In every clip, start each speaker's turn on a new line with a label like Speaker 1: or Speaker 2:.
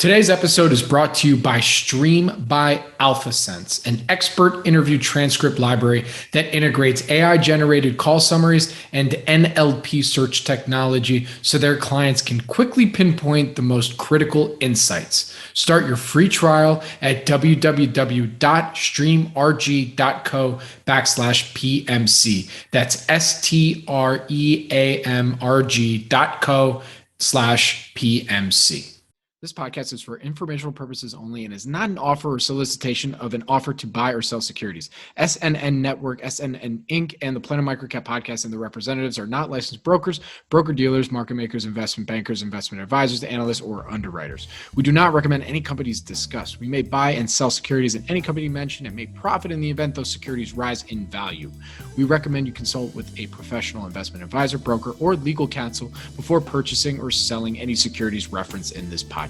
Speaker 1: Today's episode is brought to you by Stream by AlphaSense, an expert interview transcript library that integrates AI-generated call summaries and NLP search technology so their clients can quickly pinpoint the most critical insights. Start your free trial at www.streamrg.co/PMC. That's STREAMRG.co/PMC. This podcast is for informational purposes only and is not an offer or solicitation of an offer to buy or sell securities. SNN Network, SNN Inc., and the Planet MicroCap podcast and the representatives are not licensed brokers, broker-dealers, market makers, investment bankers, investment advisors, analysts, or underwriters. We do not recommend any companies discussed. We may buy and sell securities in any company mentioned and may profit in the event those securities rise in value. We recommend you consult with a professional investment advisor, broker, or legal counsel before purchasing or selling any securities referenced in this podcast.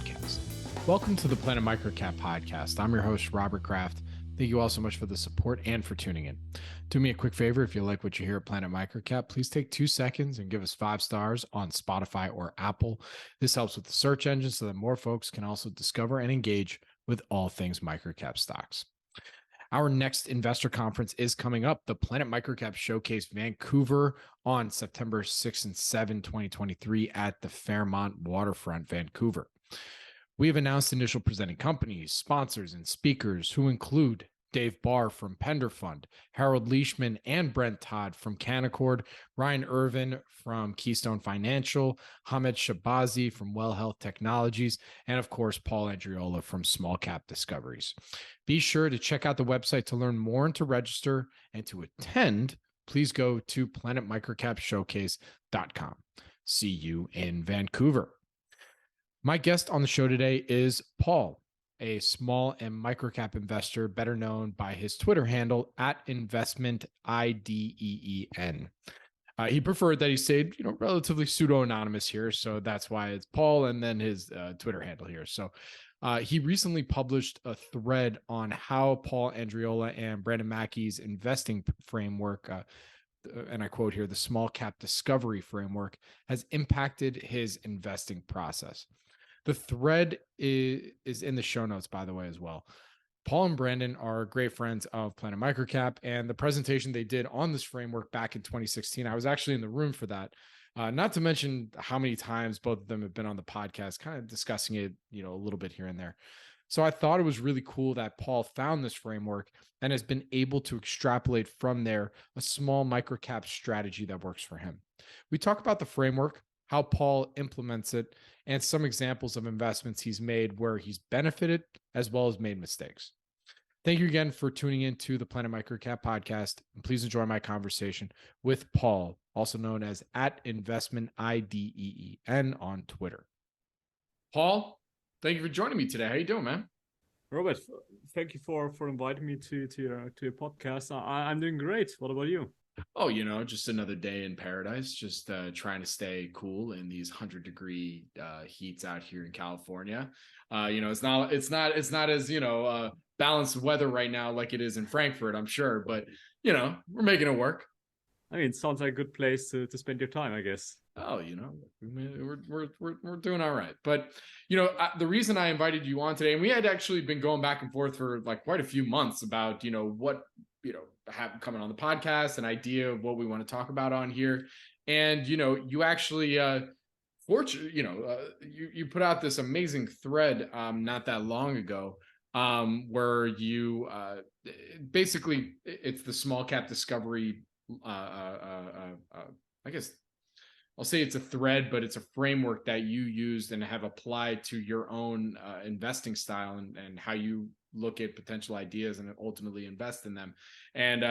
Speaker 1: Welcome to the Planet MicroCap podcast. I'm your host, Robert Kraft. Thank you all so much for the support and for tuning in. Do me a quick favor. If you like what you hear at Planet MicroCap, please take 2 seconds and give us 5 stars on Spotify or Apple. This helps with the search engine so that more folks can also discover and engage with all things microcap stocks. Our next investor conference is coming up, the Planet MicroCap Showcase Vancouver on September 6 and 7, 2023 at the Fairmont Waterfront, Vancouver. We have announced initial presenting companies, sponsors, and speakers who include Dave Barr from Pender Fund, Harold Leishman and Brent Todd from Canaccord, Ryan Irvin from Keystone Financial, Hamed Shabazi from Well Health Technologies, and of course, Paul Andriola from Small Cap Discoveries. Be sure to check out the website to learn more and to register, and to attend, please go to planetmicrocapshowcase.com. See you in Vancouver. My guest on the show today is Paul, a small and microcap investor, better known by his Twitter handle @InvestmentIDEEN. He preferred that he stayed, relatively pseudo-anonymous here, so that's why it's Paul and then his Twitter handle here. So he recently published a thread on how Paul Andriola and Brandon Mackey's investing framework, and I quote here, the small cap discovery framework, has impacted his investing process. The thread is in the show notes, by the way, as well. Paul and Brandon are great friends of Planet MicroCap, and the presentation they did on this framework back in 2016, I was actually in the room for that. Not to mention how many times both of them have been on the podcast, kind of discussing it, a little bit here and there. So I thought it was really cool that Paul found this framework and has been able to extrapolate from there a small microcap strategy that works for him. We talk about the framework, how Paul implements it, and some examples of investments he's made where he's benefited as well as made mistakes. Thank you again for tuning in to the Planet MicroCap podcast, and please enjoy my conversation with Paul, also known as @InvestmentIDEEN on Twitter. Paul, thank you for joining me today. How you doing, man?
Speaker 2: Robert, thank you for inviting me to your podcast. I'm doing great. What about you?
Speaker 1: Oh, just another day in paradise, just trying to stay cool in these 100-degree heats out here in California. It's not as balanced weather right now like it is in Frankfurt, I'm sure, but we're making it work.
Speaker 2: I mean, it sounds like a good place to spend your time, I guess.
Speaker 1: Oh, we're doing all right. But the reason I invited you on today, and we had actually been going back and forth for like quite a few months about what have coming on the podcast, an idea of what we want to talk about on here. And you actually you put out this amazing thread not that long ago where you basically, it's the small cap discovery, I guess I'll say it's a thread, but it's a framework that you used and have applied to your own investing style and how you look at potential ideas and ultimately invest in them. And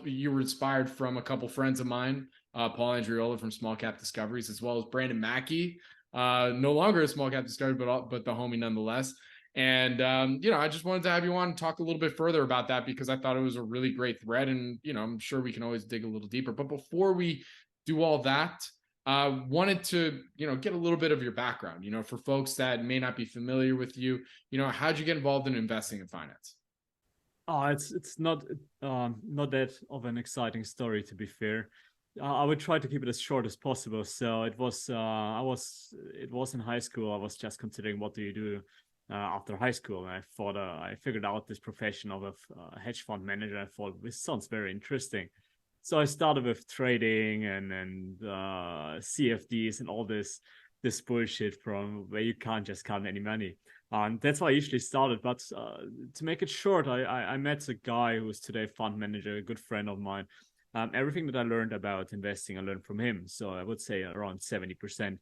Speaker 1: you were inspired from a couple friends of mine, Paul Andriola from Small Cap Discoveries, as well as Brandon Mackey, no longer a Small Cap Discovery, but the homie nonetheless. And I just wanted to have you on and talk a little bit further about that because I thought it was a really great thread, and I'm sure we can always dig a little deeper. But before we do all that, wanted to get a little bit of your background, for folks that may not be familiar with you. How'd you get involved in investing in finance?
Speaker 2: It's not that of an exciting story, to be fair. I would try to keep it as short as possible. So it was it was in high school. I was just considering what do you do after high school, and I thought I figured out this profession of a hedge fund manager. I thought this sounds very interesting. So I started with trading and CFDs and all this bullshit from where you can't just count any money. And that's why I usually started. But to make it short, I met a guy who is today fund manager, a good friend of mine. Everything that I learned about investing, I learned from him. So I would say around 70%.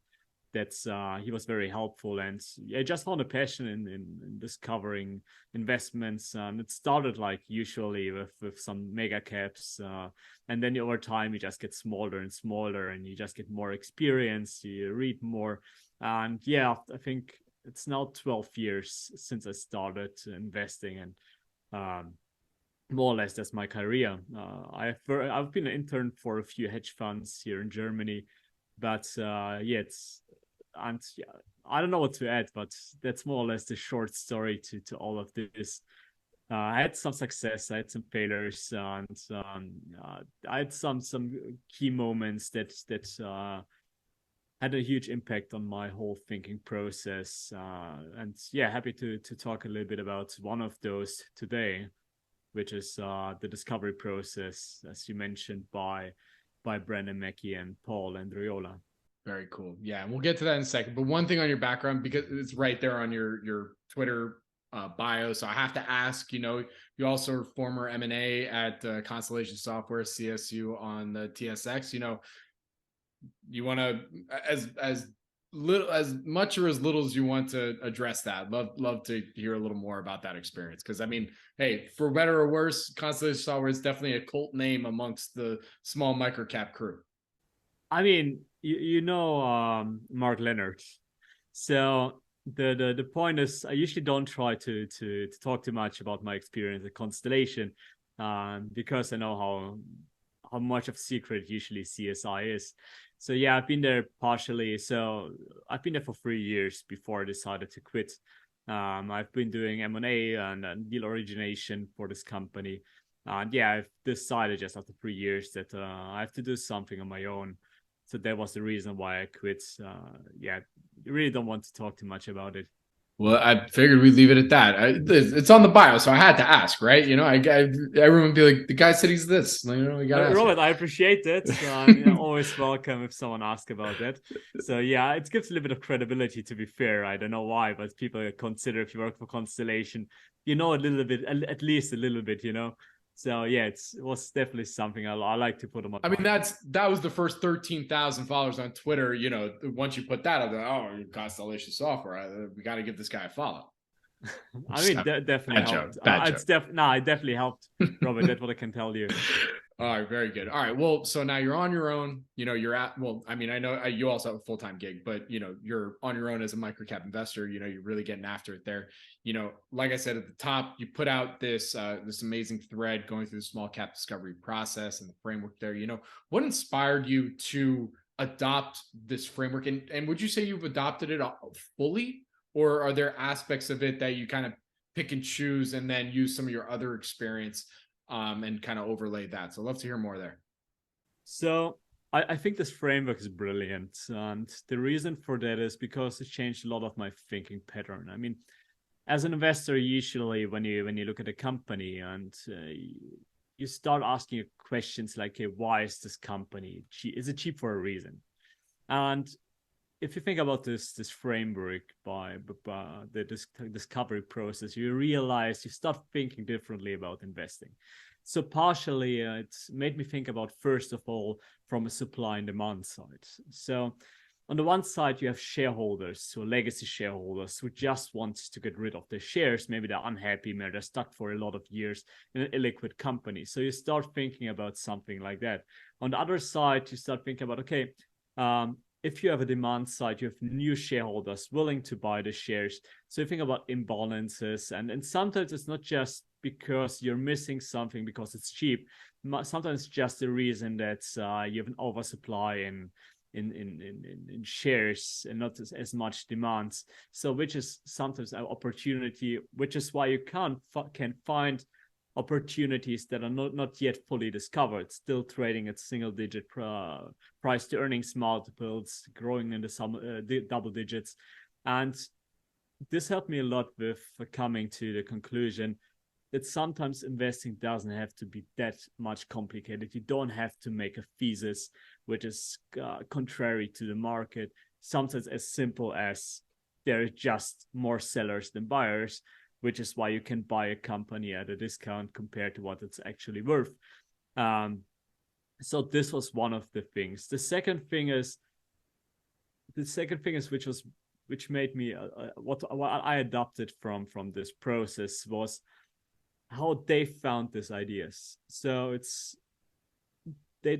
Speaker 2: That's he was very helpful, and I just found a passion in discovering investments. It started like usually with some mega caps, and then over time you just get smaller and smaller, and you just get more experience. You read more, and yeah, I think it's now 12 years since I started investing, and more or less that's my career. I've been an intern for a few hedge funds here in Germany, but yeah, and yeah, I don't know what to add, but that's more or less the short story to all of this. I had some success, I had some failures, and I had some key moments that had a huge impact on my whole thinking process. And yeah, happy to talk a little bit about one of those today, which is the discovery process, as you mentioned, by Brandon Mackey and Paul Andriola.
Speaker 1: Very cool. Yeah, and we'll get to that in a second. But one thing on your background, because it's right there on your Twitter bio, so I have to ask. You also are former M&A at Constellation Software, CSU on the TSX. You want to as little as much or as little as you want to address that. Love to hear a little more about that experience, because I mean, hey, for better or worse, Constellation Software is definitely a cult name amongst the small microcap crew.
Speaker 2: I mean, you know Mark Leonard. So the point is, I usually don't try to talk too much about my experience at Constellation, because I know how much of secret usually CSI is. So yeah, I've been there partially. So I've been there for 3 years before I decided to quit. I've been doing M&A and deal origination for this company. And yeah, I've decided just after 3 years that I have to do something on my own. So that was the reason why I quit. Yeah, you really don't want to talk too much about it.
Speaker 1: Well, I figured we'd leave it at that. It's on the bio, so I had to ask, right? Everyone would be like, "The guy said he's this." We got to ask.
Speaker 2: Robert, I appreciate that. I'm always welcome if someone asks about that. So yeah, it gives a little bit of credibility. To be fair, I don't know why, but people consider if you work for Constellation, a little bit, at least a little bit. So yeah, it was definitely something I like to put on my.
Speaker 1: I mean, that was the first 13,000 followers on Twitter. Once you put that up, Constellation Software, we got to give this guy a follow.
Speaker 2: I mean, definitely helped. It definitely helped, Robert. That's what I can tell you.
Speaker 1: All right, very good. All right, well, so now you're on your own. You're at. Well, I mean, I know you also have a full-time gig, but you're on your own as a microcap investor. You're really getting after it there. Like I said at the top, you put out this amazing thread going through the small cap discovery process and the framework there. What inspired you to adopt this framework, and would you say you've adopted it fully, or are there aspects of it that you kind of pick and choose and then use some of your other experience and kind of overlay that? So I'd love to hear more there.
Speaker 2: So I think this framework is brilliant. And the reason for that is because it changed a lot of my thinking pattern. I mean, as an investor, usually when you look at a company and you start asking questions like, hey, why is this company cheap? Is it cheap for a reason? And if you think about this framework by the discovery process, you realize you start thinking differently about investing. So partially, it's made me think about, first of all, from a supply and demand side. So on the one side, you have shareholders, so legacy shareholders who just want to get rid of their shares. Maybe they're unhappy, maybe they're stuck for a lot of years in an illiquid company. So you start thinking about something like that. On the other side, you start thinking about, okay, if you have a demand side, you have new shareholders willing to buy the shares. So you think about imbalances, and sometimes it's not just because you're missing something because it's cheap. Sometimes it's just the reason that you have an oversupply in shares and not as much demands. So which is sometimes an opportunity, which is why you can find opportunities that are not yet fully discovered, still trading at single-digit price to earnings multiples, growing in the double digits. And this helped me a lot with coming to the conclusion that sometimes investing doesn't have to be that much complicated. You don't have to make a thesis which is contrary to the market. Sometimes as simple as there are just more sellers than buyers, which is why you can buy a company at a discount compared to what it's actually worth. So this was one of the things. The second thing is which made me what I adopted from this process was how they found these ideas. So it's they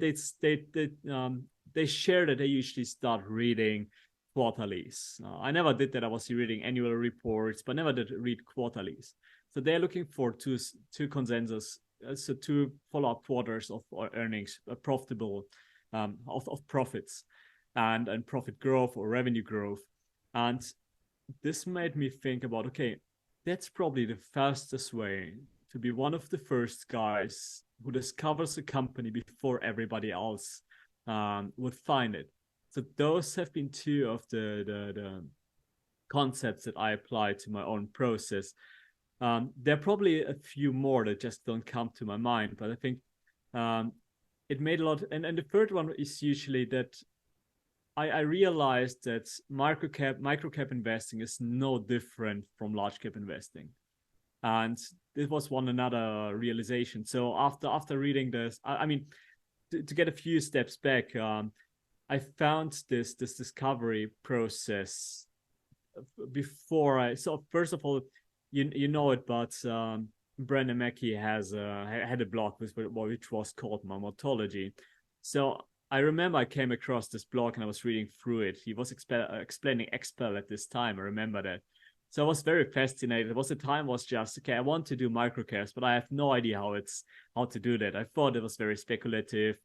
Speaker 2: share that they usually start reading quarterlies. I never did that. I was reading annual reports, but never did read quarterlies. So they're looking for two consensus, so two follow-up quarters of earnings, profitable, of profits, and profit growth or revenue growth. And this made me think about, okay, that's probably the fastest way to be one of the first guys who discovers a company before everybody else would find it. So those have been two of the concepts that I apply to my own process. There are probably a few more that just don't come to my mind, but I think it made a lot. And the third one is usually that I realized that microcap investing is no different from large cap investing. And this was one another realization. So after reading this, I mean, to get a few steps back, I found this discovery process before so first of all, you know it, but Brandon Mackey had a blog which was called Mammotology. So I remember I came across this blog and I was reading through it. He was explaining Expel at this time. I remember that. So I was very fascinated. The time was just, okay, I want to do microcaps, but I have no idea how to do that. I thought it was very speculative.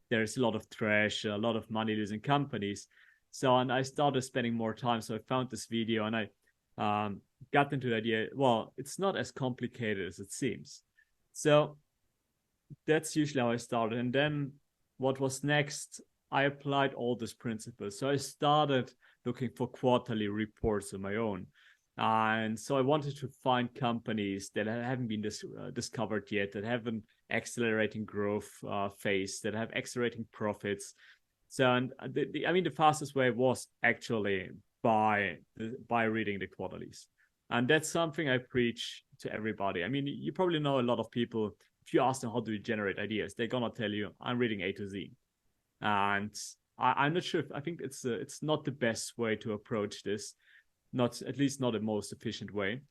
Speaker 2: There's a lot of trash, a lot of money losing companies. So, and I started spending more time. So I found this video and I got into the idea, well, it's not as complicated as it seems. So that's usually how I started. And then what was next, I applied all these principles. So I started looking for quarterly reports on my own. And so I wanted to find companies that haven't been discovered yet, that have an accelerating growth phase, that have accelerating profits. So, and the fastest way was actually by reading the quarterlies. And that's something I preach to everybody. I mean, you probably know a lot of people, if you ask them how do you generate ideas, they're gonna tell you, I'm reading A to Z. And I'm not sure I think it's not the best way to approach this, at least not the most efficient way.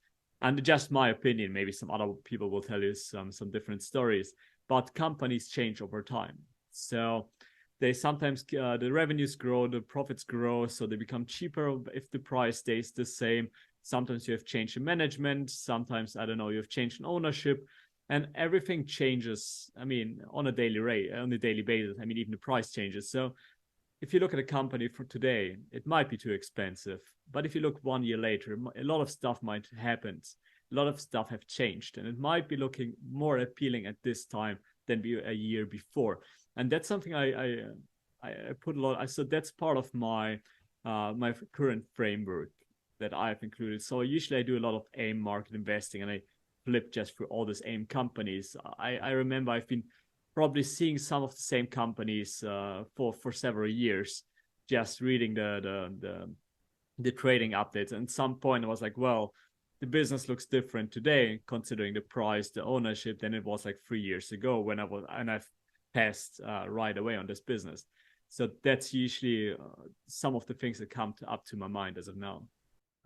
Speaker 2: And just my opinion, maybe some other people will tell you some different stories, but companies change over time. So they sometimes, the revenues grow, the profits grow, so they become cheaper if the price stays the same. Sometimes you have changed in management. Sometimes, I don't know, you have changed in ownership, and everything changes. I mean, on a daily basis. I mean, even the price changes. So if you look at a company for today, it might be too expensive. But if you look 1 year later, a lot of stuff might happen. A lot of stuff have changed, and it might be looking more appealing at this time than a year before. And that's something I put a lot. So that's part of my my current framework that I've included. So usually I do a lot of AIM market investing, and I flip just through all these AIM companies. I remember I've been probably seeing some of the same companies for several years, just reading the trading updates. And at some point I was like, well, the business looks different today, considering the price, the ownership, than it was like 3 years ago when I've passed right away on this business. So that's usually some of the things that come up to my mind as of now.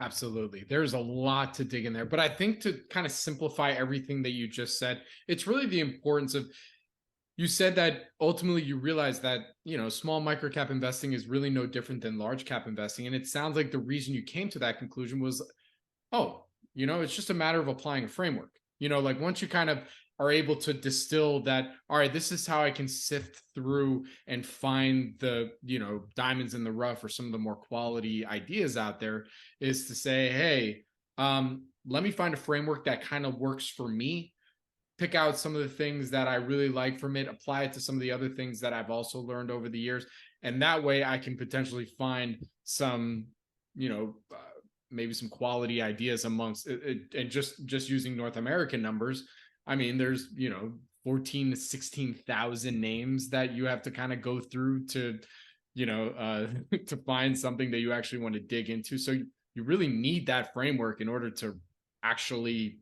Speaker 1: Absolutely. There's a lot to dig in there. But I think to kind of simplify everything that you just said, it's really the importance of, you said that ultimately you realize that, small microcap investing is really no different than large cap investing. And it sounds like the reason you came to that conclusion was, it's just a matter of applying a framework. Like once you kind of are able to distill that, all right, this is how I can sift through and find the, diamonds in the rough or some of the more quality ideas out there, is to say, hey, let me find a framework that kind of works for me. pick out some of the things that I really like from it, apply it to some of the other things that I've also learned over the years. And that way I can potentially find some, maybe some quality ideas amongst it. And just using North American numbers, I mean, there's, 14 to 16,000 names that you have to kind of go through to, to find something that you actually want to dig into. So you really need that framework in order to actually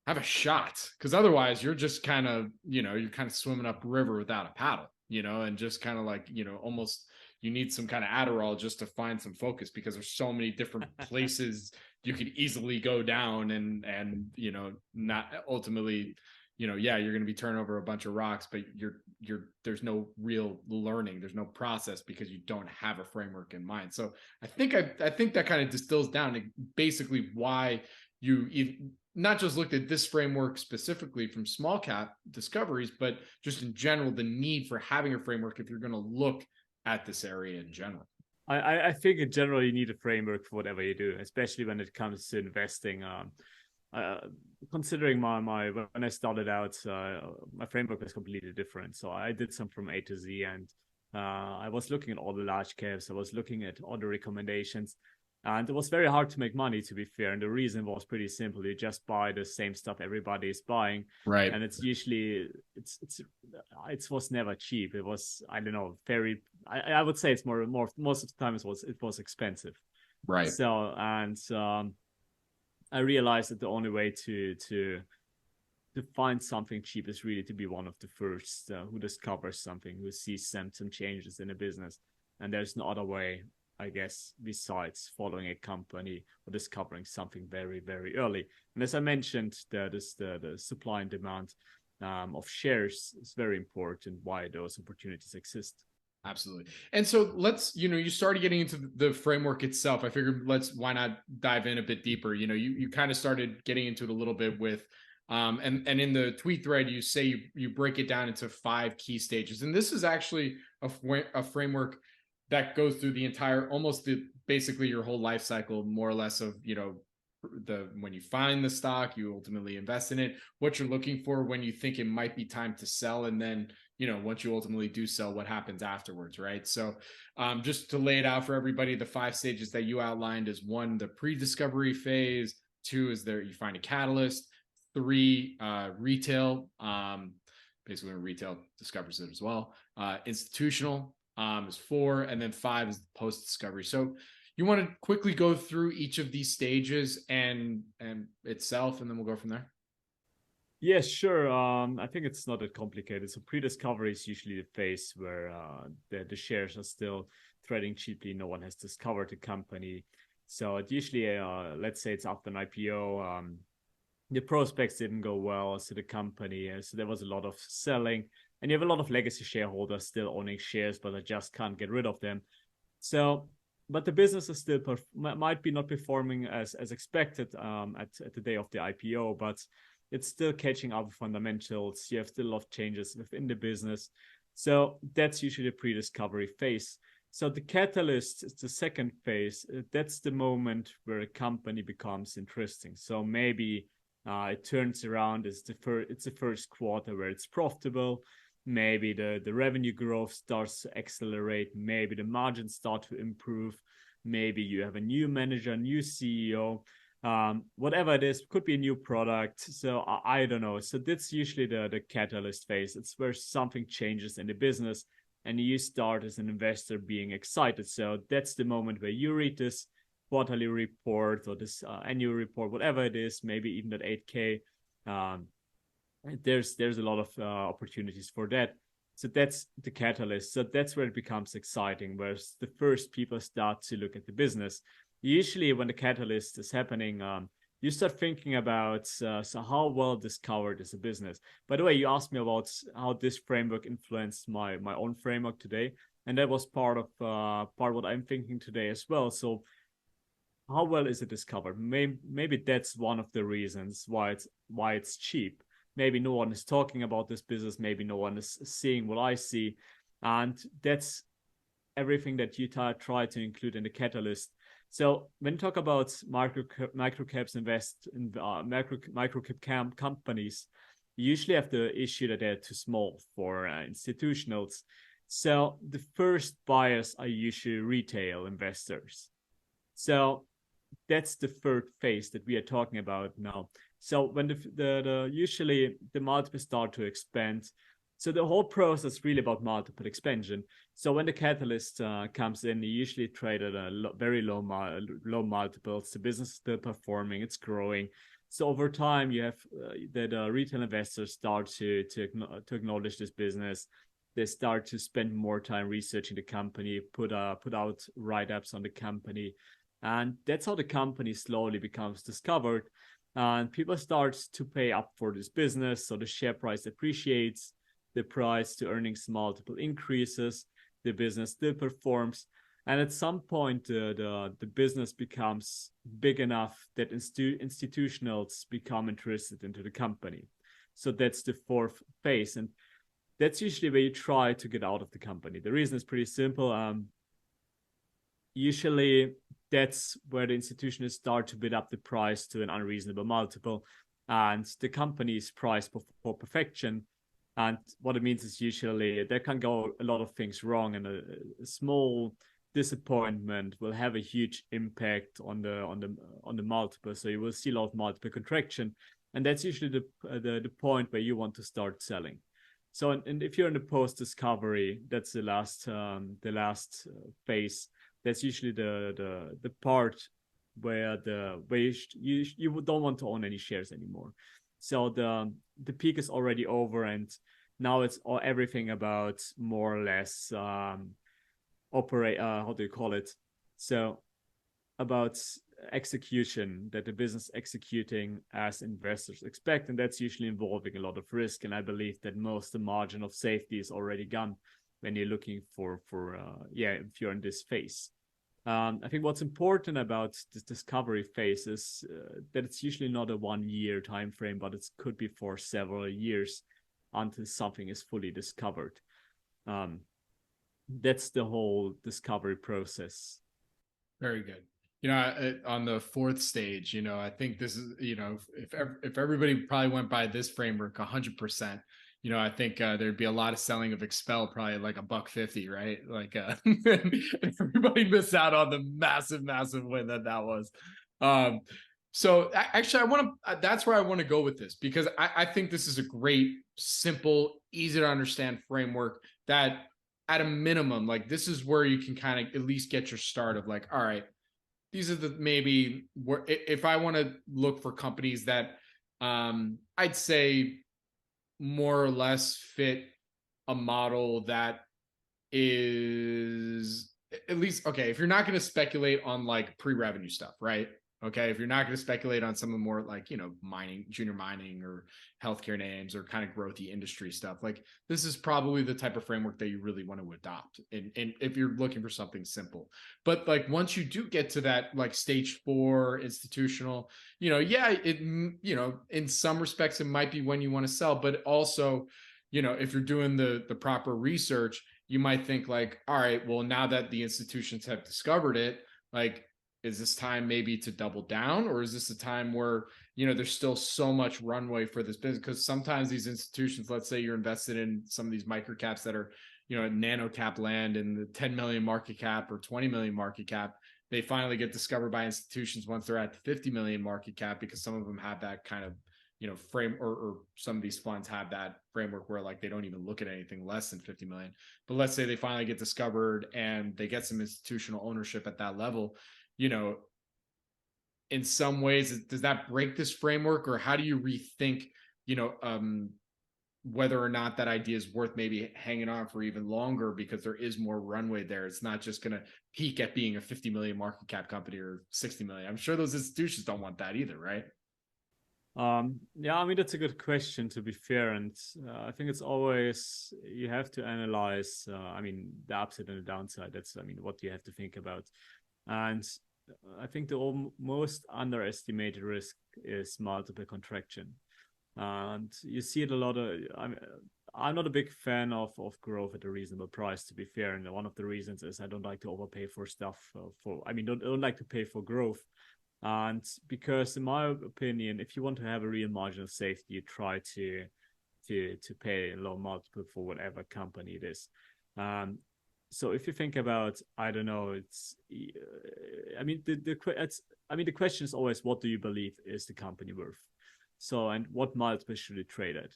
Speaker 1: have a shot, because otherwise you're just kind of, you're kind of swimming up river without a paddle, and just kind of like, almost you need some kind of Adderall just to find some focus, because there's so many different places you could easily go down and not ultimately, yeah, you're going to be turning over a bunch of rocks, but there's no real learning, there's no process, because you don't have a framework in mind. So I think that kind of distills down to basically why you not just looked at this framework specifically from small cap discoveries, but just in general, the need for having a framework if you're going to look at this area in general.
Speaker 2: I think in general you need a framework for whatever you do, especially when it comes to investing. Considering my when I started out, my framework was completely different. So I did some from A to Z, and I was looking at all the large caps. I was looking at all the recommendations. And it was very hard to make money, to be fair. And the reason was pretty simple. You just buy the same stuff everybody is buying.
Speaker 1: Right.
Speaker 2: And it's usually, it was never cheap. It was, I don't know, I would say it's more, most of the time it was expensive.
Speaker 1: Right.
Speaker 2: So, and I realized that the only way to find something cheap is really to be one of the first who discovers something, who sees some changes in a business. And there's no other way, I guess, besides following a company or discovering something very, very early. And as I mentioned, the supply and demand of shares is very important, why those opportunities exist.
Speaker 1: Absolutely. And so let's, you started getting into the framework itself. I figured why not dive in a bit deeper? You kind of started getting into it a little bit with, and in the tweet thread, you say you break it down into 5 key stages. And this is actually a framework that goes through the entire, basically your whole life cycle, more or less, of, when you find the stock, you ultimately invest in it, what you're looking for when you think it might be time to sell, and then, once you ultimately do sell, what happens afterwards, right? So just to lay it out for everybody, the 5 stages that you outlined is 1, the pre-discovery phase, 2 is there you find a catalyst, 3, retail, basically when retail discovers it as well, institutional is 4, and then 5 is post-discovery. So you want to quickly go through each of these stages and itself, and then we'll go from there?
Speaker 2: Yes, sure. I think it's not that complicated. So pre-discovery is usually the phase where the shares are still trading cheaply. No one has discovered the company. So it usually, let's say it's after an IPO, the prospects didn't go well. So the company, so there was a lot of selling, and you have a lot of legacy shareholders still owning shares, but I just can't get rid of them. So, but the business is still might be not performing as expected at the day of the IPO, but it's still catching up with fundamentals. You have still a lot of changes within the business. So that's usually the pre-discovery phase. So the catalyst is the second phase. That's the moment where a company becomes interesting. So maybe it turns around. It's the first quarter where it's profitable. Maybe the revenue growth starts to accelerate. Maybe the margins start to improve. Maybe you have a new manager, new CEO. Whatever it is, could be a new product. So I don't know. So that's usually the catalyst phase. It's where something changes in the business and you start as an investor being excited. So that's the moment where you read this quarterly report or this annual report, whatever it is, maybe even that 8K. There's a lot of opportunities for that. So that's the catalyst. So that's where it becomes exciting, where the first people start to look at the business. Usually when the catalyst is happening, you start thinking about so how well discovered is a business. By the way, you asked me about how this framework influenced my own framework today, and that was part of what I'm thinking today as well. So how well is it discovered? Maybe that's one of the reasons why it's cheap. Maybe no one is talking about this business. Maybe no one is seeing what I see, and that's everything that you try to include in the catalyst. So when you talk about microcaps invest in microcap companies, you usually have the issue that they're too small for institutionals. So the first buyers are usually retail investors. So that's the third phase that we are talking about now. So when the usually the multiples start to expand, so the whole process is really about multiple expansion. So when the catalyst comes in, you usually trade at a very low multiples. The business is still performing, it's growing. So over time, you have the retail investors start to acknowledge this business. They start to spend more time researching the company, put out write-ups on the company, and that's how the company slowly becomes discovered. And people start to pay up for this business. So the share price appreciates, the price to earnings multiple increases, the business still performs. And at some point, the business becomes big enough that institutionals become interested into the company. So that's the fourth phase. And that's usually where you try to get out of the company. The reason is pretty simple. Usually that's where the institutions start to bid up the price to an unreasonable multiple, and the company is priced for perfection. And what it means is usually there can go a lot of things wrong, and a small disappointment will have a huge impact on the multiple. So you will see a lot of multiple contraction, and that's usually the point where you want to start selling. So and if you're in the post discovery, that's the last phase. That's usually the part where you don't want to own any shares anymore. So the peak is already over, and now it's everything about more or less operate. How do you call it? So about execution, that the business executing as investors expect, and that's usually involving a lot of risk. And I believe that most the margin of safety is already gone when you're looking for if you're in this phase. I think what's important about this discovery phase is that it's usually not a 1 year time frame, but it could be for several years until something is fully discovered. That's the whole discovery process.
Speaker 1: Very good. On the fourth stage, I think this is, if everybody probably went by this framework 100%, I think there'd be a lot of selling of Expel, probably like $1.50, right? Like everybody missed out on the massive win that was. So actually, that's where I want to go with this, because I think this is a great, simple, easy to understand framework that at a minimum, like this is where you can kind of at least get your start of like, all right, these are the maybe where if I want to look for companies that I'd say more or less fit a model that is at least okay. If you're not going to speculate on like pre-revenue stuff, right? Okay, if you're not going to speculate on some of more like, mining, junior mining or healthcare names or kind of growthy industry stuff, like this is probably the type of framework that you really want to adopt. And if you're looking for something simple, but like once you do get to that like stage 4 institutional, in some respects, it might be when you want to sell, but also, if you're doing the proper research, you might think like, all right, well, now that the institutions have discovered it, like, is this time maybe to double down, or is this a time where, there's still so much runway for this business? Because sometimes these institutions, let's say you're invested in some of these microcaps that are, nano cap land in the 10 million market cap or 20 million market cap, they finally get discovered by institutions once they're at the 50 million market cap, because some of them have that kind of, frame, or some of these funds have that framework where like they don't even look at anything less than 50 million. But let's say they finally get discovered and they get some institutional ownership at that level, in some ways, does that break this framework, or how do you rethink, whether or not that idea is worth maybe hanging on for even longer, because there is more runway there? It's not just going to peak at being a 50 million market cap company or 60 million. I'm sure those institutions don't want that either, right?
Speaker 2: Yeah, I mean, that's a good question, to be fair. And I think it's always, you have to analyze, the upside and the downside. That's, what you have to think about. And I think the most underestimated risk is multiple contraction. And you see it a lot of, I'm not a big fan of growth at a reasonable price, to be fair. And one of the reasons is I don't like to overpay for stuff. Don't like to pay for growth. And because in my opinion, if you want to have a real margin of safety, you try to pay a low multiple for whatever company it is. So if you think about, I don't know, the question is always, what do you believe is the company worth? So, and what multiple should it trade at?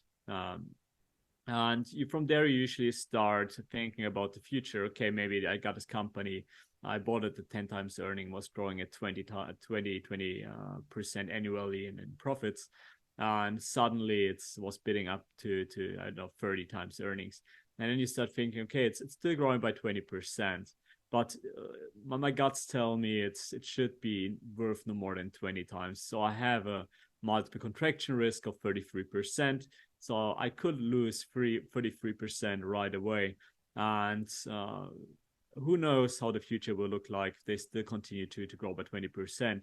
Speaker 2: And from there, you usually start thinking about the future. Okay, maybe I got this company. I bought it at 10 times earning, was growing at 20% annually in profits. And suddenly it was bidding up to I don't know, 30 times earnings. And then you start thinking, okay, it's still growing by 20%. But my guts tell me it should be worth no more than 20 times. So I have a multiple contraction risk of 33%. So I could lose 33% right away. And who knows how the future will look like if they still continue to grow by 20%.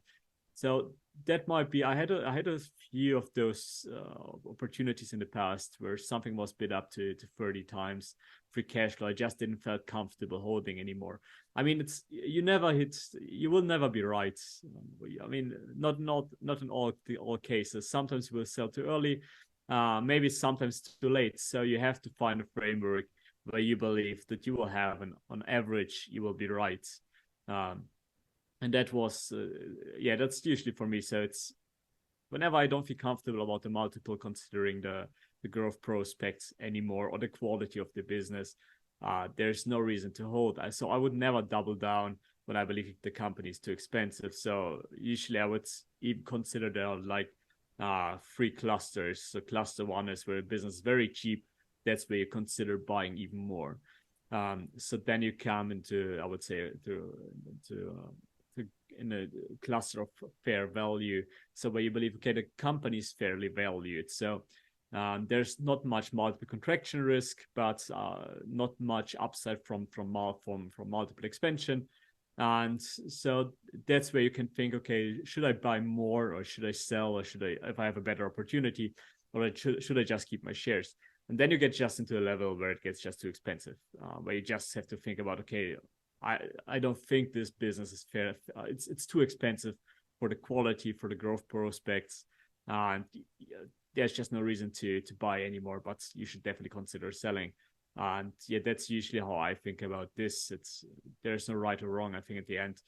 Speaker 2: So that might be, I had a few of those opportunities in the past where something was bid up to 30 times free cash flow. I just didn't feel comfortable holding anymore. I mean, you will never be right. I mean, not in all cases. Sometimes you will sell too early, maybe sometimes too late. So you have to find a framework where you believe that you will have, on average, you will be right. And that was, that's usually for me. So it's whenever I don't feel comfortable about the multiple, considering the growth prospects anymore or the quality of the business, there's no reason to hold. So I would never double down when I believe the company is too expensive. So usually I would even consider there like 3 clusters. So cluster 1 is where a business is very cheap. That's where you consider buying even more. So then you come into, I would say, in a cluster of fair value. So where you believe, okay, the company is fairly valued. So there's not much multiple contraction risk, but not much upside from multiple expansion. And so that's where you can think, okay, should I buy more, or should I sell, or if I have a better opportunity, or should I just keep my shares? And then you get just into a level where it gets just too expensive, where you just have to think about, okay, I don't think this business is fair. It's too expensive for the quality, for the growth prospects, and there's just no reason to buy anymore. But you should definitely consider selling. And that's usually how I think about this. There's no right or wrong. I think at the end,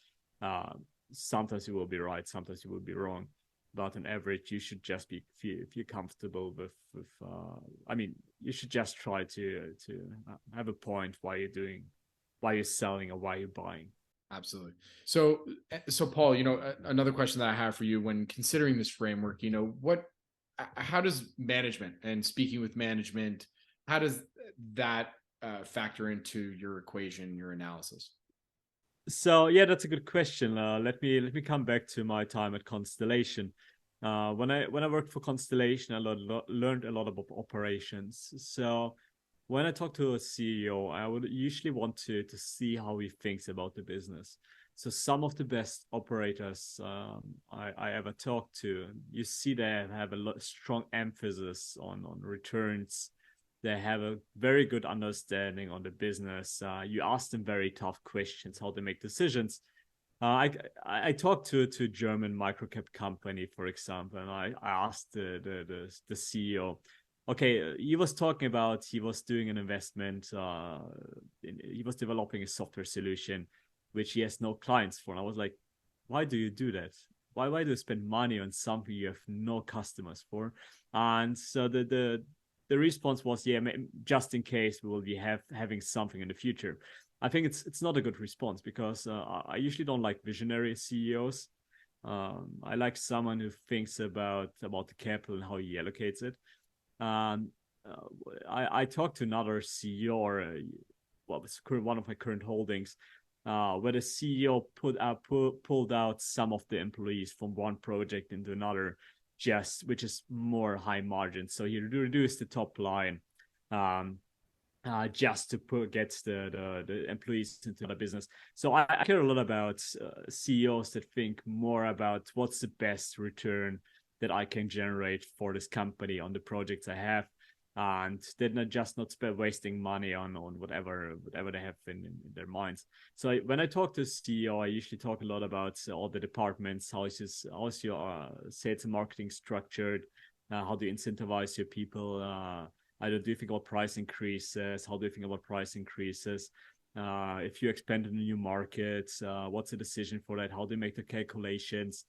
Speaker 2: sometimes you will be right, sometimes you will be wrong. But on average, you should just feel comfortable with. You should just try to have a point why you're selling or why you're buying.
Speaker 1: Absolutely. So Paul, another question that I have for you when considering this framework, how does management, and speaking with management, how does that factor into your equation, your analysis?
Speaker 2: So yeah, that's a good question. Let me come back to my time at Constellation. When I worked for Constellation, I learned a lot about operations. So when I talk to a CEO, I would usually want to see how he thinks about the business. So some of the best operators I ever talked to, you see they have a strong emphasis on returns. They have a very good understanding on the business. You ask them very tough questions, how they make decisions. I talked to a German microcap company, for example, and I asked the CEO. Okay, he was talking about he was doing an investment. He was developing a software solution, which he has no clients for. And I was like, why do you do that? Why do you spend money on something you have no customers for? And so the response was, yeah, just in case we will be having something in the future. I think it's not a good response, because I usually don't like visionary CEOs. I like someone who thinks about the capital and how he allocates it. I talked to another CEO, or one of my current holdings, where the CEO pulled out some of the employees from one project into another, which is more high margin. So he reduced the top line, just to get the employees into the business. So I care a lot about CEOs that think more about what's the best return that I can generate for this company on the projects I have. and they're not wasting money on whatever they have in their minds. So when I talk to CEO, I usually talk a lot about all the departments. How's your sales and marketing structured? How do you incentivize your people? Do you think about price increases? How do you think about price increases? If you expand in new markets, what's the decision for that? How do you make the calculations?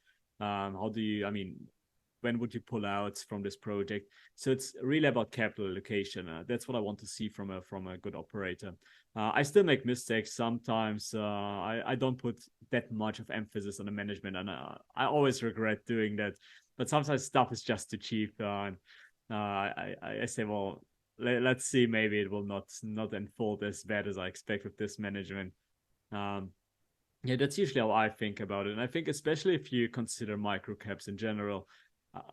Speaker 2: When would you pull out from this project? So it's really about capital allocation. That's what I want to see from a good operator. I still make mistakes sometimes. I don't put that much of emphasis on the management, and I always regret doing that. But sometimes stuff is just too cheap. I say, well, let's see. Maybe it will not unfold as bad as I expect with this management. Yeah, that's usually how I think about it. And I think especially if you consider microcaps in general,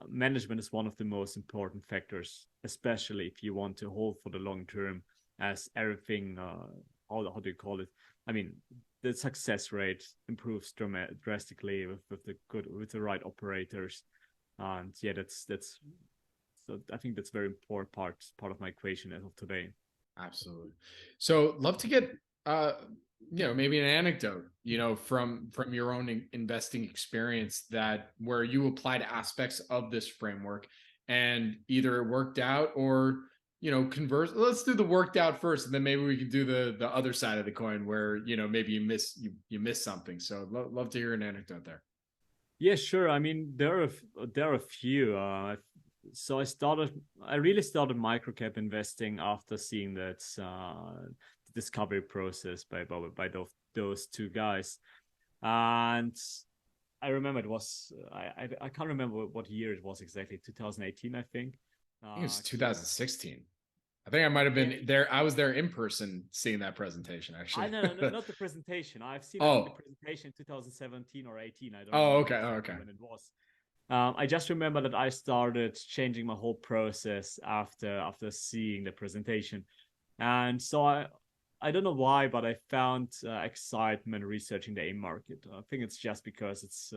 Speaker 2: management is one of the most important factors, especially if you want to hold for the long term, as everything, how do you call it? I mean, the success rate improves drastically with the right operators. And yeah, so I think that's very important part of my equation as of today.
Speaker 1: Absolutely. So love to get maybe an anecdote, from your own investing experience where you applied aspects of this framework and either it worked out or, converse. Let's do the worked out first, and then maybe we can do the other side of the coin where, maybe you miss something. So love to hear an anecdote there.
Speaker 2: Yeah, sure. I mean, there are a few. So I really started microcap investing after seeing that discovery process by those two guys, and I remember it was I can't remember what year it was exactly. 2018, I think.
Speaker 1: I think it's 2016. I think I might have been there. I was there in person seeing that presentation, actually.
Speaker 2: No, not the presentation. I've seen the presentation in 2017 or 18. I don't know.
Speaker 1: Okay.
Speaker 2: When it was. I just remember that I started changing my whole process after seeing the presentation, and so I don't know why, but I found excitement researching the AIM market. I think it's just because it's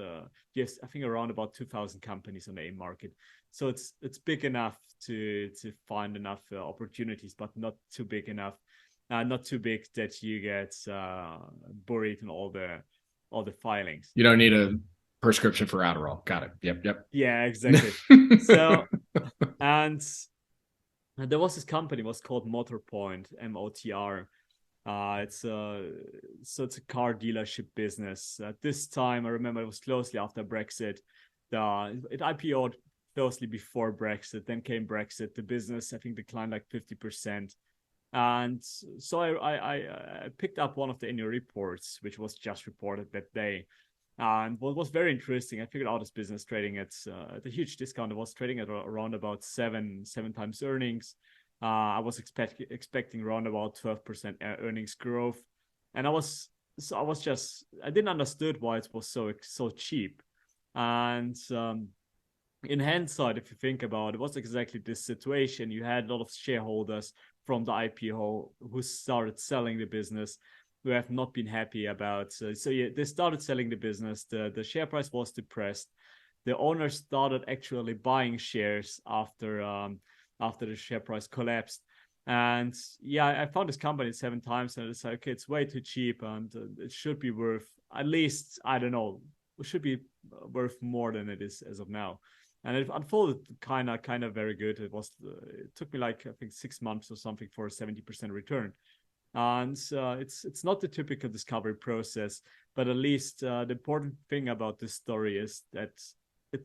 Speaker 2: yes, I think around about 2,000 companies on the AIM market, so it's big enough to find enough opportunities, but not too big enough, not too big that you get buried in all the filings.
Speaker 1: You don't need a prescription for Adderall. Got it. Yep.
Speaker 2: Yeah, exactly. So, and there was this company, was called Motorpoint, MOTR. It's a car dealership business. At this time, I remember it was closely after Brexit. It IPO'd closely before Brexit. Then came Brexit. The business, I think, declined like 50%. And so I picked up one of the annual reports, which was just reported that day. And what was very interesting, I figured out this business trading at a huge discount. It was trading at around about seven times earnings. I was expecting around about 12% earnings growth, and I didn't understand why it was so cheap. And in hindsight, if you think about it, it was exactly this situation. You had a lot of shareholders from the IPO who started selling the business, who have not been happy about. They started selling the business. The share price was depressed. The owners started actually buying shares after the share price collapsed. And yeah, I found this company 7 times, and it's like, okay, it's way too cheap, and it should be worth at least, I don't know, it should be worth more than it is as of now. And it unfolded kind of very good. It took me like, I think, 6 months or something for a 70% return. And it's not the typical discovery process, but at least the important thing about this story is that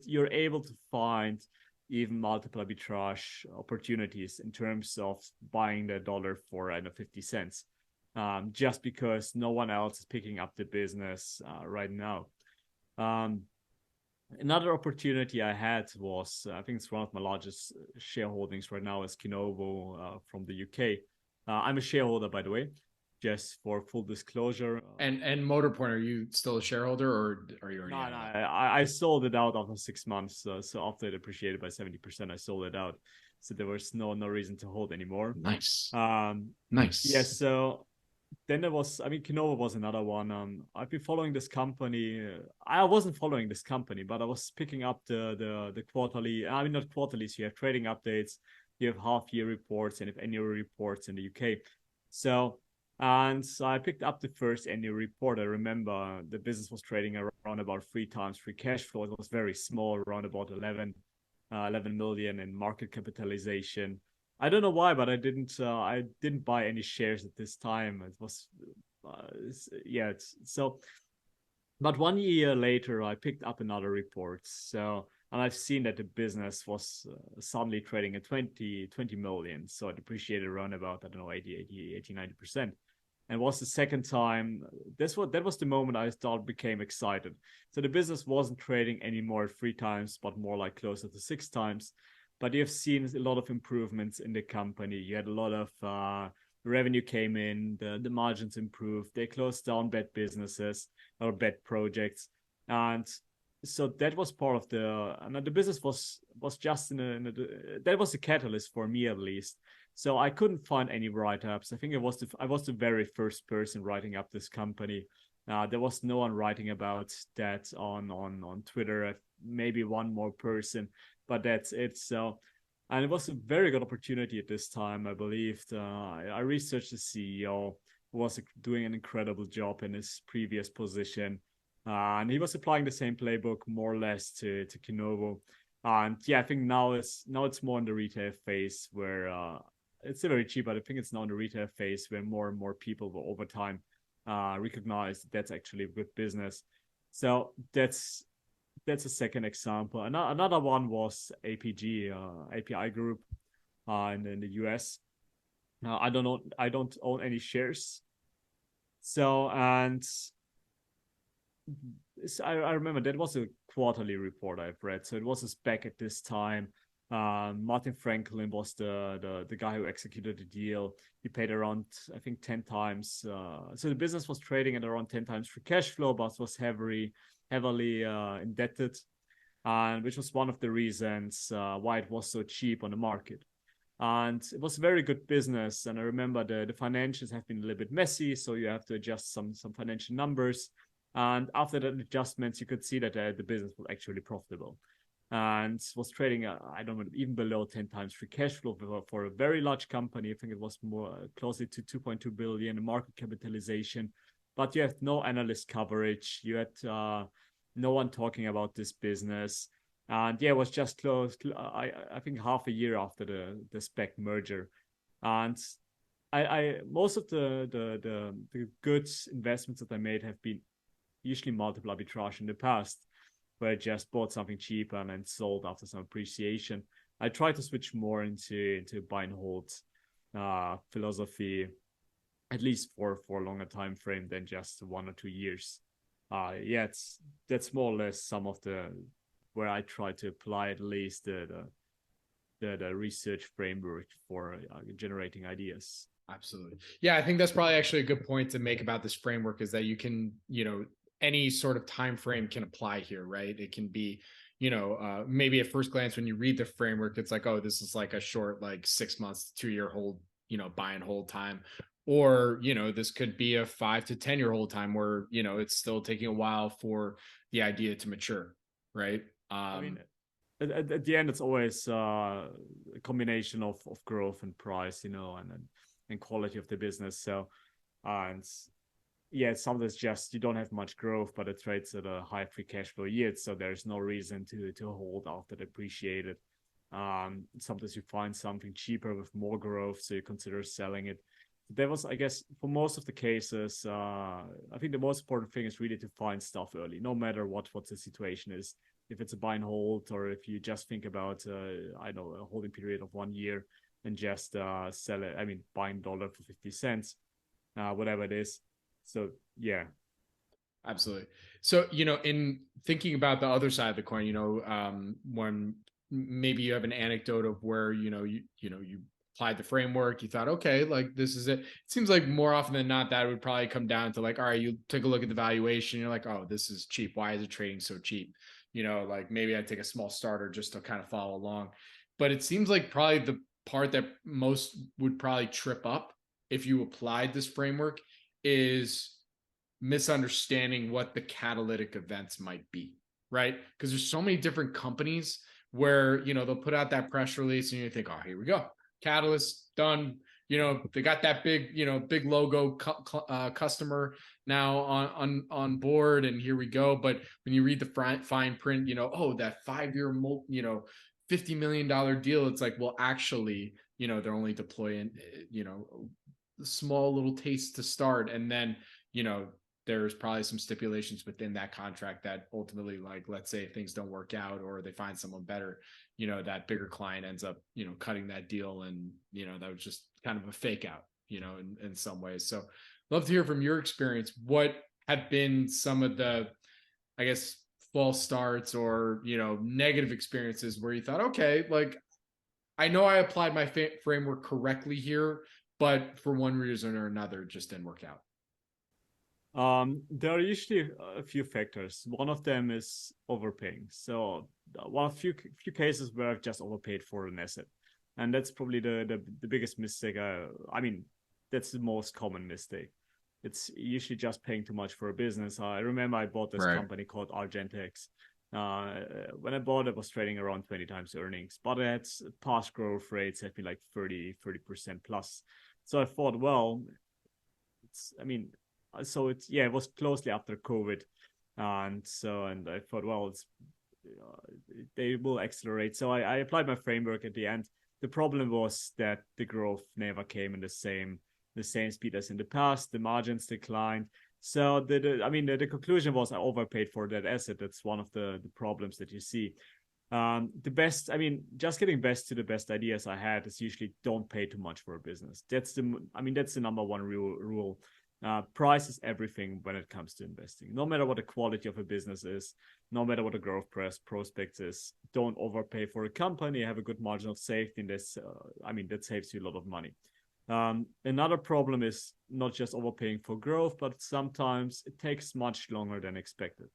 Speaker 2: you're able to find even multiple arbitrage opportunities in terms of buying the dollar for 50 cents, just because no one else is picking up the business right now. Another opportunity I had was, I think it's one of my largest shareholdings right now, is Kinovo from the UK. I'm a shareholder, by the way, just for full disclosure.
Speaker 1: And Motorpoint, are you still a shareholder, or are you already?
Speaker 2: No, I sold it out after 6 months. So after it appreciated by 70%, I sold it out. So there was no reason to hold anymore.
Speaker 1: Nice.
Speaker 2: Nice. Yeah. So then there was, Kinovo was another one. I've been following this company. I wasn't following this company, but I was picking up the quarterly. Not quarterlies. You have trading updates. You have half-year reports and you have annual reports in the UK. And so I picked up the first annual report. I remember the business was trading around about 3 times free cash flow. It was very small, around about 11 million in market capitalization. I don't know why, but I didn't buy any shares at this time. It was so. But 1 year later, I picked up another report. And I've seen that the business was suddenly trading at 20 million. So it depreciated around about, I don't know, 80, 90%. And was the second time. That was the moment I thought became excited. So the business wasn't trading anymore at 3 times, but more like closer to 6 times. But you've seen a lot of improvements in the company. You had a lot of revenue came in, the margins improved. They closed down bad businesses or bad projects. And so that was part of the business was just that was the catalyst for me, at least. So I couldn't find any write-ups. I think I was the very first person writing up this company. There was no one writing about that on Twitter. Maybe one more person, but that's it. So, and it was a very good opportunity at this time. I believed. I researched the CEO, who was doing an incredible job in his previous position. And he was applying the same playbook more or less to Kinovo. And yeah, I think now it's more in the retail phase where it's still very cheap, but I think it's now in the retail phase where more and more people will over time recognize that's actually a good business. So that's a second example. Another one was APG, API Group, in the US. I don't own any shares. So, and I remember that was a quarterly report I've read. So it was back at this time. Martin Franklin was the guy who executed the deal. He paid around, I think, 10 times. So the business was trading at around 10 times free cash flow, but was heavily indebted, and which was one of the reasons why it was so cheap on the market. And it was a very good business. And I remember the financials have been a little bit messy, so you have to adjust some financial numbers. And after that adjustments, you could see that the business was actually profitable and was trading, I don't know, even below 10 times free cash flow for a very large company. I think it was more closer to 2.2 billion in market capitalization. But you have no analyst coverage. You had no one talking about this business. And yeah, it was just close, I think half a year after the SPAC merger. And I most of the good investments that I made have been usually multiple arbitrage in the past, where I just bought something cheaper and then sold after some appreciation. I try to switch more into buy and hold philosophy, at least for a longer time frame than just 1 or 2 years. Yeah, that's more or less some of the where I try to apply at least the research framework for generating ideas.
Speaker 1: Absolutely. Yeah, I think that's probably actually a good point to make about this framework, is that you can, any sort of time frame can apply here, right? It can be, maybe at first glance when you read the framework, it's like, oh, this is like a short, like 6 months to 2 year hold, buy and hold time. Or, this could be a 5 to 10 year hold time where, it's still taking a while for the idea to mature, right?
Speaker 2: I mean, at the end, it's always a combination of growth and price, and quality of the business. So, and yeah, sometimes just you don't have much growth, but it trades at a high free cash flow yield. So there's no reason to hold after depreciated. Sometimes you find something cheaper with more growth, so you consider selling it. There was, I guess, for most of the cases, I think the most important thing is really to find stuff early, no matter what the situation is. If it's a buy and hold, or if you just think about, I know, a holding period of 1 year and just sell it. I mean, buying dollar for 50 cents, whatever it is. So, yeah.
Speaker 1: Absolutely. So, in thinking about the other side of the coin, when maybe you have an anecdote of where, you applied the framework, you thought, okay, like this is it. It seems like more often than not, that would probably come down to like, all right, you take a look at the valuation. You're like, oh, this is cheap. Why is it trading so cheap? Like maybe I take a small starter just to kind of follow along. But it seems like probably the part that most would probably trip up if you applied this framework is misunderstanding what the catalytic events might be, right? Because there's so many different companies where, they'll put out that press release and you think, oh, here we go. Catalyst done. They got that big logo customer now on board, and here we go. But when you read the fine print, that 5-year, $50 million deal, it's like, well, actually, they're only deploying, small little taste to start. And then, there's probably some stipulations within that contract that ultimately, like, let's say if things don't work out or they find someone better, that bigger client ends up, cutting that deal. And, that was just kind of a fake out, in some ways. So love to hear from your experience. What have been some of the, I guess, false starts or, negative experiences where you thought, okay, like, I know I applied my framework correctly here, but for one reason or another, it just didn't work out.
Speaker 2: There are usually a few factors. One of them is overpaying. So one of few cases where I've just overpaid for an asset, and that's probably the biggest mistake. I mean, that's the most common mistake. It's usually just paying too much for a business. I remember I bought this company called Argentex. When I bought it, was trading around 20 times earnings, but its past growth rates have been like 30% plus. So I thought, well, it was closely after COVID. And I thought, well, they will accelerate. So I applied my framework at the end. The problem was that the growth never came in the same speed as in the past. The margins declined. So the conclusion was I overpaid for that asset. That's one of the problems that you see. Just getting best to the best ideas I had is usually don't pay too much for a business. That's the number one rule. Price is everything when it comes to investing. No matter what the quality of a business is, no matter what the growth prospects is, don't overpay for a company. Have a good margin of safety, and that saves you a lot of money. Another problem is not just overpaying for growth, but sometimes it takes much longer than expected.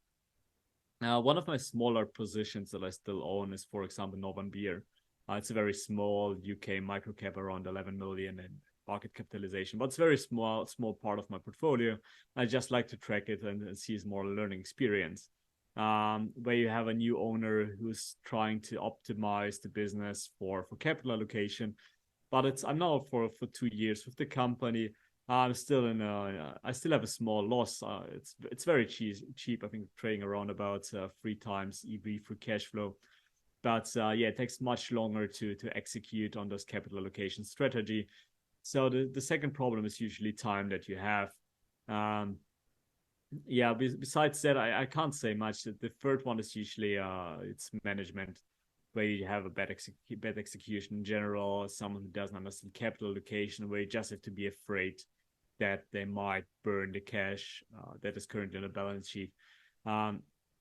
Speaker 2: One of my smaller positions that I still own is, for example, Northern Beer. It's a very small UK microcap, around 11 million in market capitalization, but it's very small part of my portfolio. I just like to track it and see it's more a learning experience. Where you have a new owner who's trying to optimize the business for capital allocation. But I'm now for 2 years with the company. I still have a small loss. It's very cheap. I think trading around about 3 times EV for cash flow. But it takes much longer to execute on this capital allocation strategy. So the second problem is usually time that you have. Besides that, I can't say much. The third one is usually it's management, where you have a bad execution in general, someone who doesn't understand capital allocation, where you just have to be afraid that they might burn the cash that is currently on the balance sheet.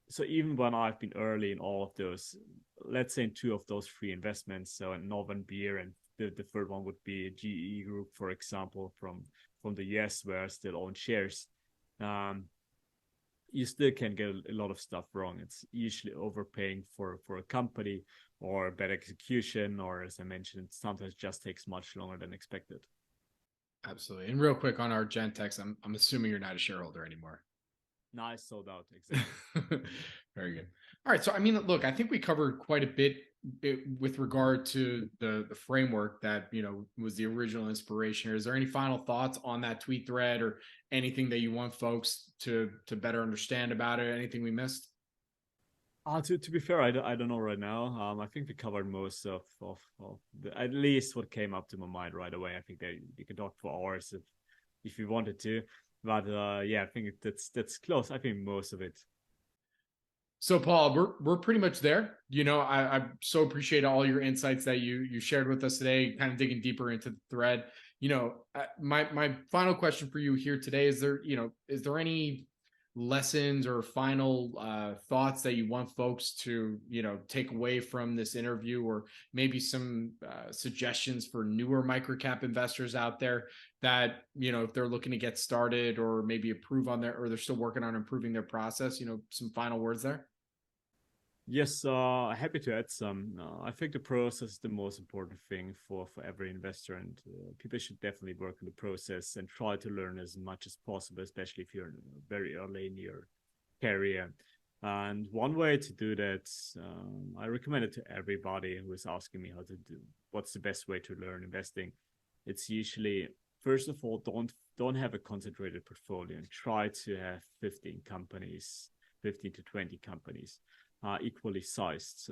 Speaker 2: So even when I've been early in all of those, let's say in 2 of those 3 investments, so in Northern Beer, and the third one would be GE Group, for example, from the US, where I still own shares. You still can get a lot of stuff wrong. It's usually overpaying for a company, or bad execution, or, as I mentioned, sometimes just takes much longer than expected.
Speaker 1: Absolutely. And real quick on Argentex, I'm assuming you're not a shareholder anymore.
Speaker 2: No, I sold out. Exactly.
Speaker 1: Very good. All right. So, look, I think we covered quite a bit with regard to the framework that, was the original inspiration. Is there any final thoughts on that tweet thread, or anything that you want folks to better understand about it? Anything we missed?
Speaker 2: To be fair, I don't know right now. I think we covered most of at least what came up to my mind right away. I think that you can talk for hours if you wanted to. But I think that's close. I think most of it.
Speaker 1: So, Paul, we're pretty much there. I so appreciate all your insights that you shared with us today, kind of digging deeper into the thread. My final question for you here today is there any lessons or final thoughts that you want folks to take away from this interview, or maybe some suggestions for newer microcap investors out there that if they're looking to get started, or maybe or they're still working on improving their process? Some final words there.
Speaker 2: Yes, happy to add some. I think the process is the most important thing for every investor, and people should definitely work on the process and try to learn as much as possible, especially if you're very early in your career. And one way to do that, I recommend it to everybody who is asking me how to do, what's the best way to learn investing. It's usually, first of all, don't have a concentrated portfolio and try to have 15 companies, 15 to 20 companies, equally sized.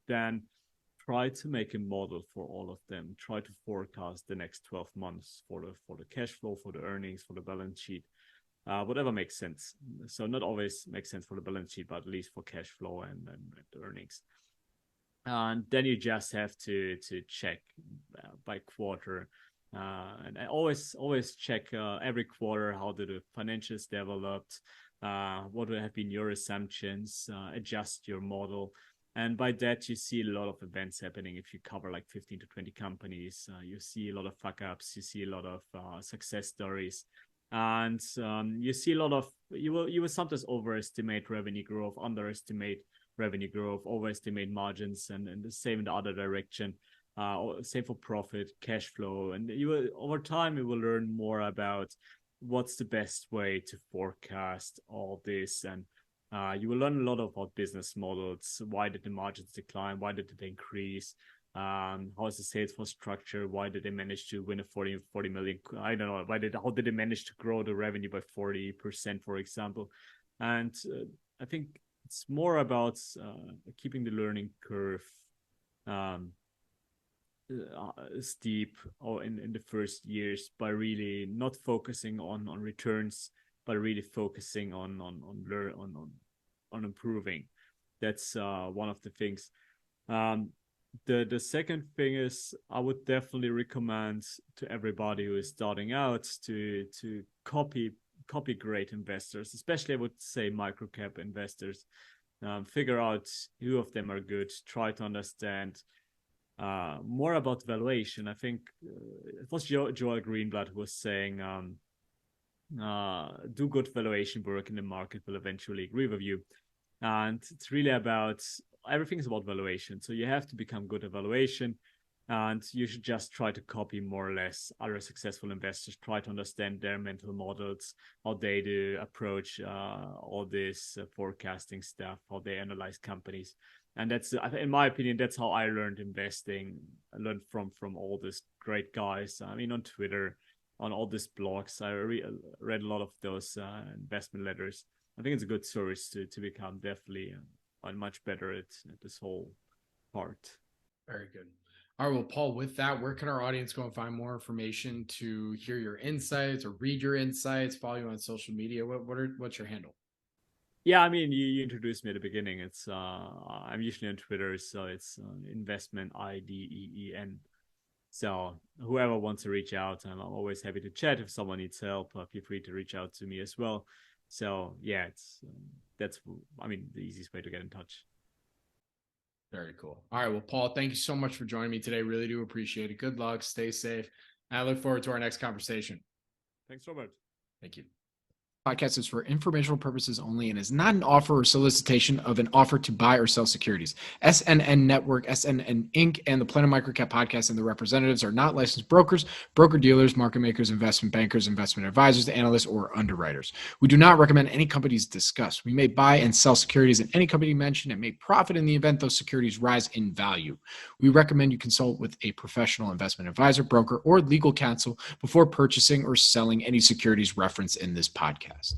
Speaker 2: Then try to make a model for all of them. Try to forecast the next 12 months for the cash flow, for the earnings, for the balance sheet, whatever makes sense. So not always makes sense for the balance sheet, but at least for cash flow and the earnings. And then you just have to check by quarter. And I always check every quarter how did the financials developed, what would have been your assumptions, adjust your model. And by that, you see a lot of events happening. If you cover like 15 to 20 companies, you see a lot of fuck ups, you see a lot of success stories. And you see a lot of, you will sometimes overestimate revenue growth, underestimate revenue growth, overestimate margins, and the same in the other direction. Same for profit, cash flow. And you will, over time, you will learn more about what's the best way to forecast all this. And you will learn a lot about business models. Why did the margins decline? Why did they increase? How is the sales force structure? Why did they manage to win a 40 million? I don't know. How did they manage to grow the revenue by 40%, for example? And I think it's more about keeping the learning curve steep or in the first years by really not focusing on returns, but really focusing on improving. That's one of the things. The second thing is I would definitely recommend to everybody who is starting out to copy great investors, especially I would say microcap investors. Figure out who of them are good, try to understand more about valuation. I think it was Joel Greenblatt who was saying do good valuation work and the market will eventually agree with you. And it's really about, everything's about valuation. So you have to become good at valuation, and you should just try to copy more or less other successful investors, try to understand their mental models, how they do approach all this forecasting stuff, how they analyze companies. And that's, in my opinion, that's how I learned investing. I learned from all these great guys. I mean, on Twitter, on all these blogs, I read a lot of those investment letters. I think it's a good source to become definitely much better at this whole part.
Speaker 1: Very good. All right, well, Paul, with that, where can our audience go and find more information to hear your insights or read your insights, follow you on social media? What's your handle?
Speaker 2: Yeah, I mean, you introduced me at the beginning. It's I'm usually on Twitter, so it's investment IDEEN. So whoever wants to reach out, I'm always happy to chat. If someone needs help, feel free to reach out to me as well. So yeah, it's that's, I mean, the easiest way to get in touch.
Speaker 1: Very cool. All right, well, Paul, thank you so much for joining me today. Really do appreciate it. Good luck. Stay safe. And I look forward to our next conversation.
Speaker 2: Thanks, Robert.
Speaker 1: Thank you. Podcast is for informational purposes only and is not an offer or solicitation of an offer to buy or sell securities. SNN Network, SNN Inc., and the Planet MicroCap podcast and the representatives are not licensed brokers, broker-dealers, market makers, investment bankers, investment advisors, analysts, or underwriters. We do not recommend any companies discussed. We may buy and sell securities in any company mentioned and may profit in the event those securities rise in value. We recommend you consult with a professional investment advisor, broker, or legal counsel before purchasing or selling any securities referenced in this podcast.